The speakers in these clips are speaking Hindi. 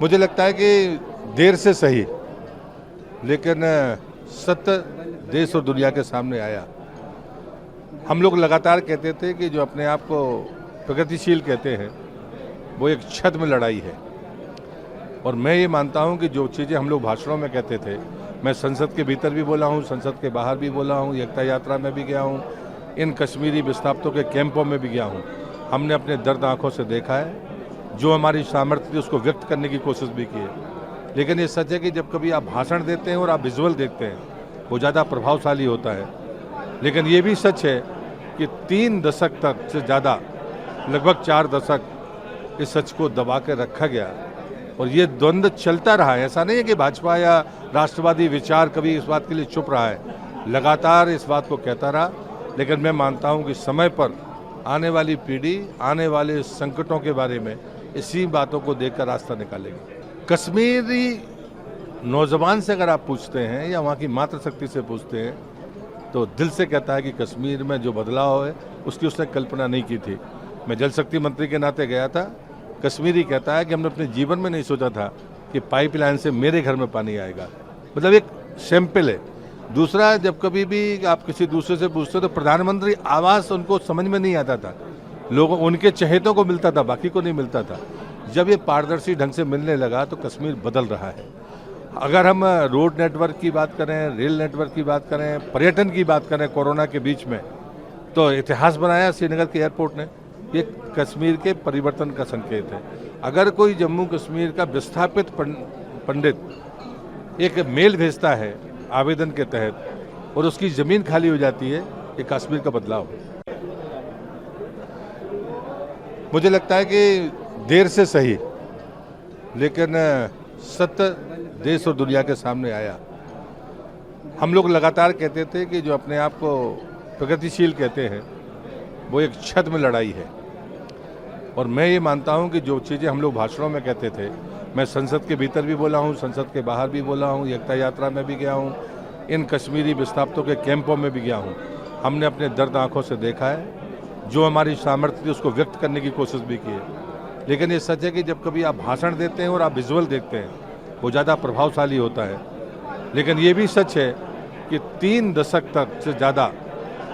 मुझे लगता है कि देर से सही, लेकिन सत्य देश और दुनिया के सामने आया। हम लोग लगातार कहते थे कि जो अपने आप को प्रगतिशील कहते हैं वो एक छद में लड़ाई है, और मैं ये मानता हूँ कि जो चीज़ें हम लोग भाषणों में कहते थे, मैं संसद के भीतर भी बोला हूँ, संसद के बाहर भी बोला हूँ, एकता यात्रा में भी गया हूँ, इन कश्मीरी विस्थापितों के कैंपों में भी गया हूँ। हमने अपने दर्द आंखों से देखा है, जो हमारी सामर्थ्य थी उसको व्यक्त करने की कोशिश भी की है। लेकिन ये सच है कि जब कभी आप भाषण देते हैं और आप विजुअल देखते हैं, वो ज़्यादा प्रभावशाली होता है। लेकिन ये भी सच है कि 3 दशक तक से ज़्यादा, लगभग 4 दशक इस सच को दबा के रखा गया, और ये द्वंद्व चलता रहा है। ऐसा नहीं है कि भाजपा या राष्ट्रवादी विचार कभी इस बात के लिए चुप रहा है, लगातार इस बात को कहता रहा। लेकिन मैं मानता हूँ कि समय पर आने वाली पीढ़ी आने वाले संकटों के बारे में इसी बातों को देखकर रास्ता निकालेगी। कश्मीरी नौजवान से अगर आप पूछते हैं या वहाँ की मातृशक्ति से पूछते हैं, तो दिल से कहता है कि कश्मीर में जो बदलाव है उसकी उसने कल्पना नहीं की थी। मैं जल शक्ति मंत्री के नाते गया था, कश्मीरी कहता है कि हमने अपने जीवन में नहीं सोचा था कि पाइपलाइन से मेरे घर में पानी आएगा। मतलब एक सैंपल है। दूसरा, जब कभी भी आप किसी दूसरे से पूछते तो प्रधानमंत्री आवास उनको समझ में नहीं आता था, लोगों उनके चहेतों को मिलता था, बाकी को नहीं मिलता था। जब ये पारदर्शी ढंग से मिलने लगा तो कश्मीर बदल रहा है। अगर हम रोड नेटवर्क की बात करें, रेल नेटवर्क की बात करें, पर्यटन की बात करें, कोरोना के बीच में तो इतिहास बनाया श्रीनगर के एयरपोर्ट ने। ये कश्मीर के परिवर्तन का संकेत है। अगर कोई जम्मू कश्मीर का विस्थापित पंडित एक मेल भेजता है आवेदन के तहत और उसकी ज़मीन खाली हो जाती है, ये कश्मीर का बदलाव है। मुझे लगता है कि देर से सही, लेकिन सत्य देश और दुनिया के सामने आया। हम लोग लगातार कहते थे कि जो अपने आप को प्रगतिशील कहते हैं वो एक छद में लड़ाई है, और मैं ये मानता हूँ कि जो चीज़ें हम लोग भाषणों में कहते थे, मैं संसद के भीतर भी बोला हूँ, संसद के बाहर भी बोला हूँ, एकता यात्रा में भी गया हूँ, इन कश्मीरी विस्थापितों के कैंपों में भी गया हूँ। हमने अपने दर्द आंखों से देखा है, जो हमारी सामर्थ्य थी उसको व्यक्त करने की कोशिश भी की है। लेकिन ये सच है कि जब कभी आप भाषण देते हैं और आप विजुअल देखते हैं, वो ज़्यादा प्रभावशाली होता है। लेकिन ये भी सच है कि 3 दशक तक से ज़्यादा,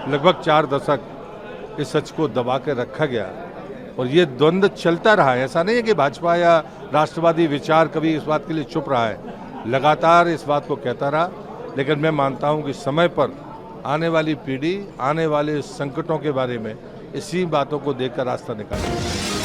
लगभग 4 दशक इस सच को दबा के रखा गया, और ये द्वंद्व चलता रहा है। ऐसा नहीं है कि भाजपा या राष्ट्रवादी विचार कभी इस बात के लिए चुप रहा है, लगातार इस बात को कहता रहा। लेकिन मैं मानता हूँ कि समय पर आने वाली पीढ़ी आने वाले संकटों के बारे में इसी बातों को देखकर रास्ता निकालेगी।